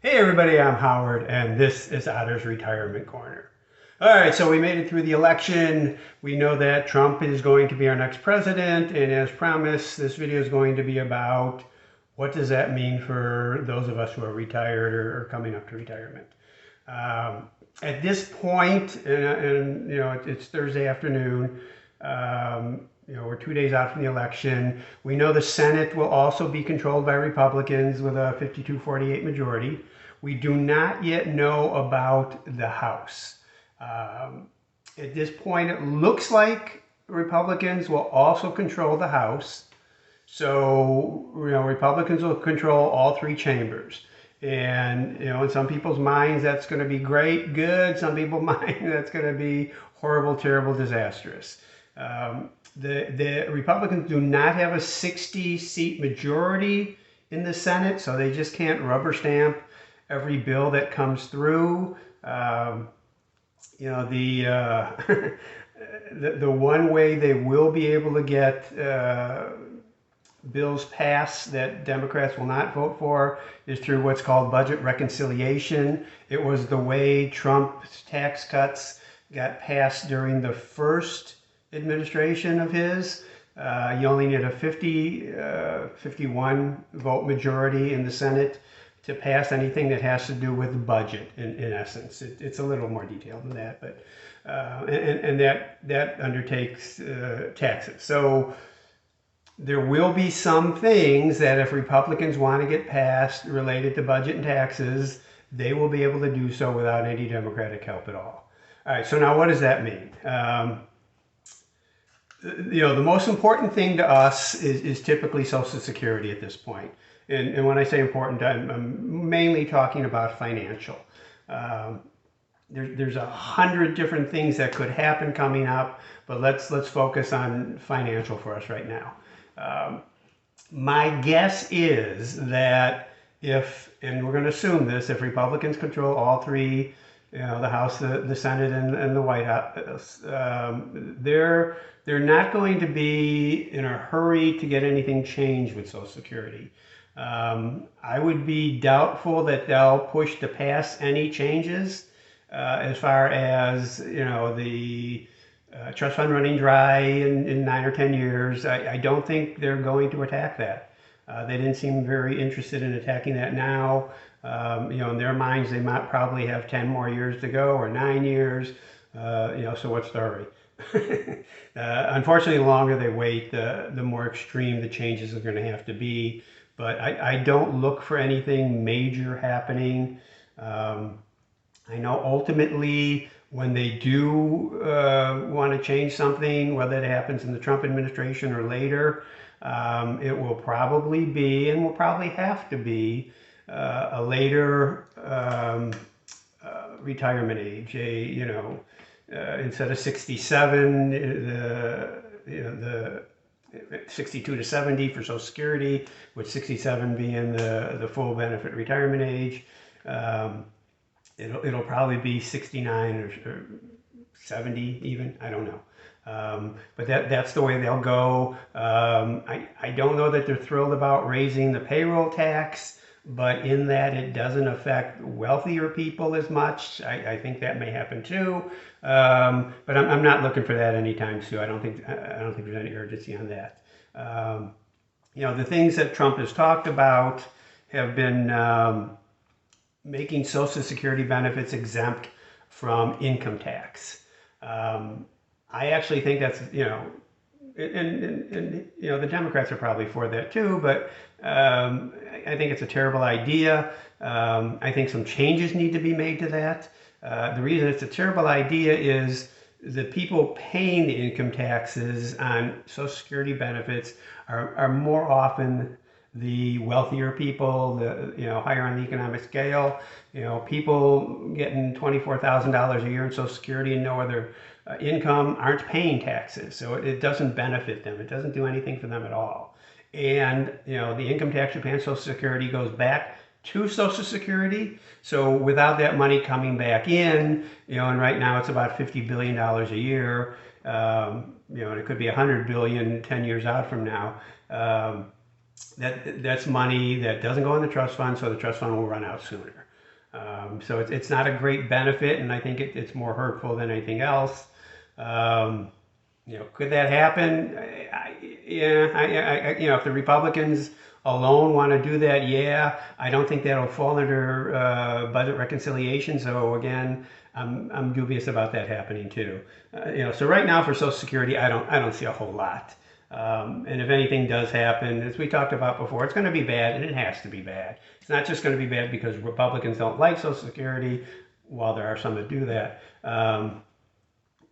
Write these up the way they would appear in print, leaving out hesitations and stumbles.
Hey everybody, I'm Howard, and this is Otter's Retirement Corner. All right, so we made it through the election. We know that Trump is going to be our next president, and as promised, this video is going to be about what does that mean for those of us who are retired or coming up to retirement. At this point, and it's Thursday afternoon. We're 2 days out from the election. We know the Senate will also be controlled by Republicans with a 52-48 majority. We do not yet know about the House. At this point, it looks like Republicans will also control the House. So, Republicans will control all three chambers. And, in some people's minds, that's going to be great, good. Some people's minds, that's going to be horrible, terrible, disastrous. The Republicans do not have a 60-seat majority in the Senate, so they just can't rubber stamp every bill that comes through. The one way they will be able to get bills passed that Democrats will not vote for is through what's called budget reconciliation. It was the way Trump's tax cuts got passed during the first administration of his. You only need a 51 vote majority in the Senate to pass anything that has to do with the budget, in essence. It's a little more detailed than that, but and that undertakes taxes. So there will be some things that if Republicans want to get passed related to budget and taxes, they will be able to do so without any Democratic help at all. All right, so now what does that mean? The most important thing to us is typically Social Security at this point. And when I say important, I'm mainly talking about financial. There's 100 different things that could happen coming up, but let's focus on financial for us right now. My guess is that and we're going to assume this, if Republicans control all three, the House, the Senate, and the White House, they're not going to be in a hurry to get anything changed with Social Security. I would be doubtful that they'll push to pass any changes as far as, the trust fund running dry in 9 or 10 years. I don't think they're going to attack that. They didn't seem very interested in attacking that now. In their minds, they might probably have 10 more years to go or 9 years. So what's the hurry? Unfortunately, the longer they wait, the more extreme the changes are going to have to be. But I don't look for anything major happening. I know ultimately when they do want to change something, whether it happens in the Trump administration or later, it will probably be, and will probably have to be, a later retirement age. Instead of 67, the 62 to 70 for Social Security, with 67 being the full benefit retirement age. It'll probably be 69 or 70 even, I don't know. But that's the way they'll go. I don't know that they're thrilled about raising the payroll tax, but in that it doesn't affect wealthier people as much. I think that may happen too. But I'm not looking for that anytime soon. I don't think there's any urgency on that. The things that Trump has talked about have been making Social Security benefits exempt from income tax. I actually think that's, and the Democrats are probably for that too, but I think it's a terrible idea. I think some changes need to be made to that. The reason it's a terrible idea is the people paying the income taxes on Social Security benefits are more often the wealthier people, higher on the economic scale. People getting $24,000 a year in Social Security and no other income aren't paying taxes, so it doesn't benefit them. It doesn't do anything for them at all. And the income tax you pay on Social Security goes back to Social Security. So without that money coming back in, and right now it's about $50 billion a year, and it could be $100 billion 10 years out from now. That's money that doesn't go in the trust fund, so the trust fund will run out sooner. So it's not a great benefit, and I think it's more hurtful than anything else. Um, could that happen? If the Republicans alone want to do that, yeah, I don't think that'll fall under budget reconciliation. So again, I'm dubious about that happening too. So right now for Social Security, I don't see a whole lot. And if anything does happen, as we talked about before, it's going to be bad, and it has to be bad. It's not just going to be bad because Republicans don't like Social Security, while there are some that do that.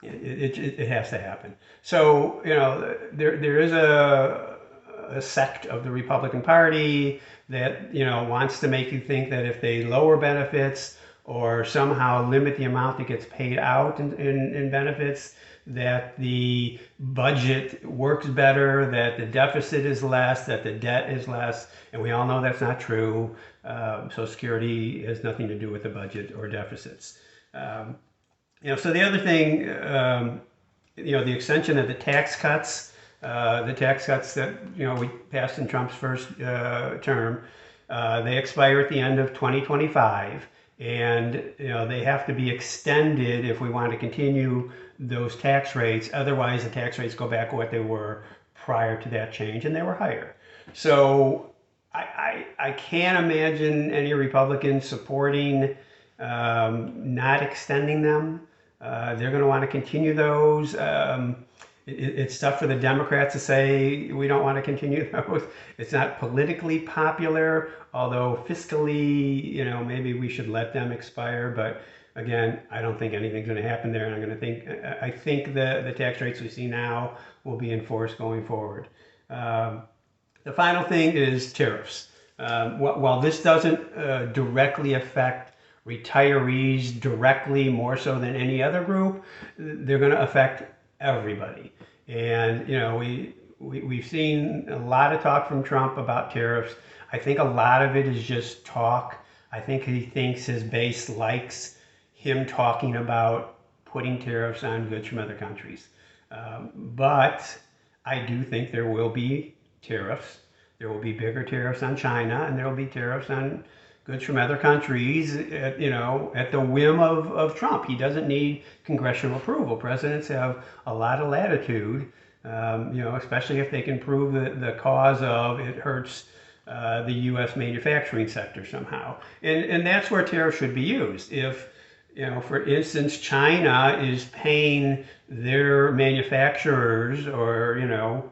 It has to happen. So there is a sect of the Republican Party that wants to make you think that if they lower benefits or somehow limit the amount that gets paid out in benefits, that the budget works better, that the deficit is less, that the debt is less, and we all know that's not true. Social Security has nothing to do with the budget or deficits. So the other thing, the extension of the tax cuts that we passed in Trump's first term, they expire at the end of 2025, and they have to be extended if we want to continue those tax rates. Otherwise, the tax rates go back to what they were prior to that change, and they were higher. So I can't imagine any Republicans supporting not extending them. They're going to want to continue those. It's tough for the Democrats to say we don't want to continue those. It's not politically popular, although fiscally, maybe we should let them expire. But again, I don't think anything's going to happen there, and I think the tax rates we see now will be enforced going forward. The final thing is tariffs. While this doesn't directly affect retirees directly more so than any other group, they're going to affect everybody. And we've seen a lot of talk from Trump about tariffs. I think a lot of it is just talk. I think he thinks his base likes him talking about putting tariffs on goods from other countries. But I do think there will be tariffs. There will be bigger tariffs on China, and there will be tariffs on goods from other countries at the whim of Trump. He doesn't need congressional approval. Presidents have a lot of latitude, especially if they can prove the cause of it hurts the U.S. manufacturing sector somehow. And that's where tariffs should be used. If, for instance, China is paying their manufacturers or,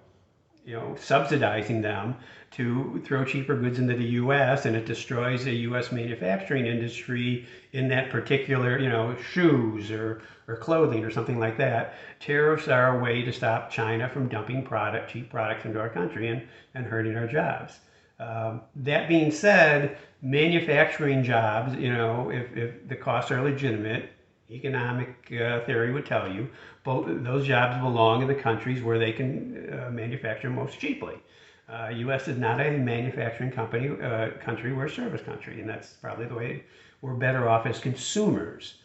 subsidizing them to throw cheaper goods into the U.S. and it destroys the U.S. manufacturing industry in that particular, shoes or clothing or something like that. Tariffs are a way to stop China from dumping cheap products into our country and hurting our jobs. That being said, manufacturing jobs, if the costs are legitimate, economic theory would tell you, those jobs belong in the countries where they can manufacture most cheaply. U.S. is not a manufacturing country, we're a service country, and that's probably the way we're better off as consumers.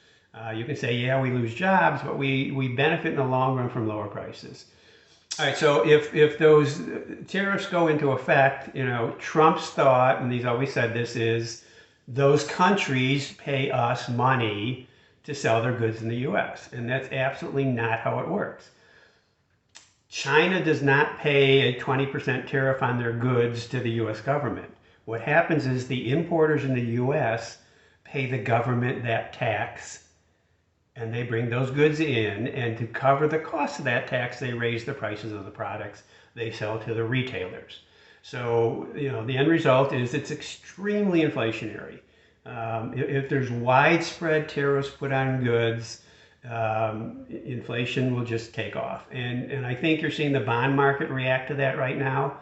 You can say, yeah, we lose jobs, but we benefit in the long run from lower prices. All right, so if those tariffs go into effect, Trump's thought, and he's always said this, is those countries pay us money to sell their goods in the U.S., and that's absolutely not how it works. China does not pay a 20% tariff on their goods to the U.S. government. What happens is the importers in the U.S. pay the government that tax, and they bring those goods in, and to cover the cost of that tax, they raise the prices of the products they sell to the retailers. So, the end result is it's extremely inflationary. If there's widespread tariffs put on goods, inflation will just take off. And I think you're seeing the bond market react to that right now.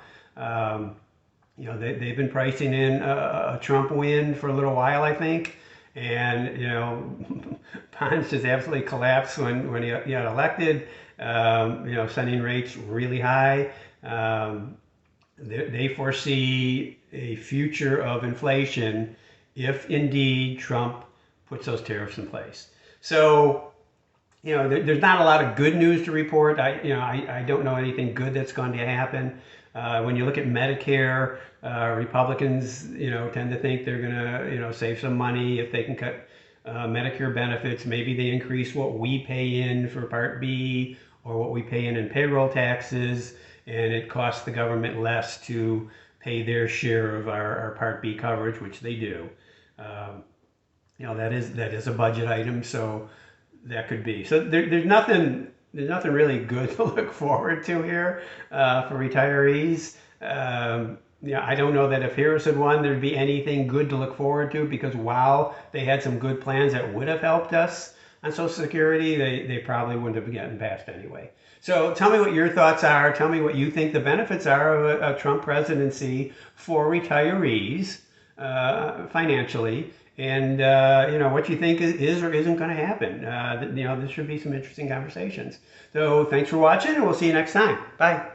They've been pricing in a Trump win for a little while, I think. And, bonds just absolutely collapsed when he got elected, sending rates really high. They foresee a future of inflation if indeed Trump puts those tariffs in place. So, there's not a lot of good news to report. I don't know anything good that's going to happen. When you look at Medicare, Republicans, tend to think they're going to, save some money if they can cut Medicare benefits. Maybe they increase what we pay in for Part B or what we pay in payroll taxes, and it costs the government less to pay their share of our Part B coverage, which they do. That is a budget item, so that could be. So there's nothing really good to look forward to here for retirees. I don't know that if Harris had won, there'd be anything good to look forward to, because while they had some good plans that would have helped us on Social Security, they probably wouldn't have gotten passed anyway. So tell me what your thoughts are. Tell me what you think the benefits are of a Trump presidency for retirees financially, and what you think is or isn't going to happen. This should be some interesting conversations. So thanks for watching, and we'll see you next time. Bye.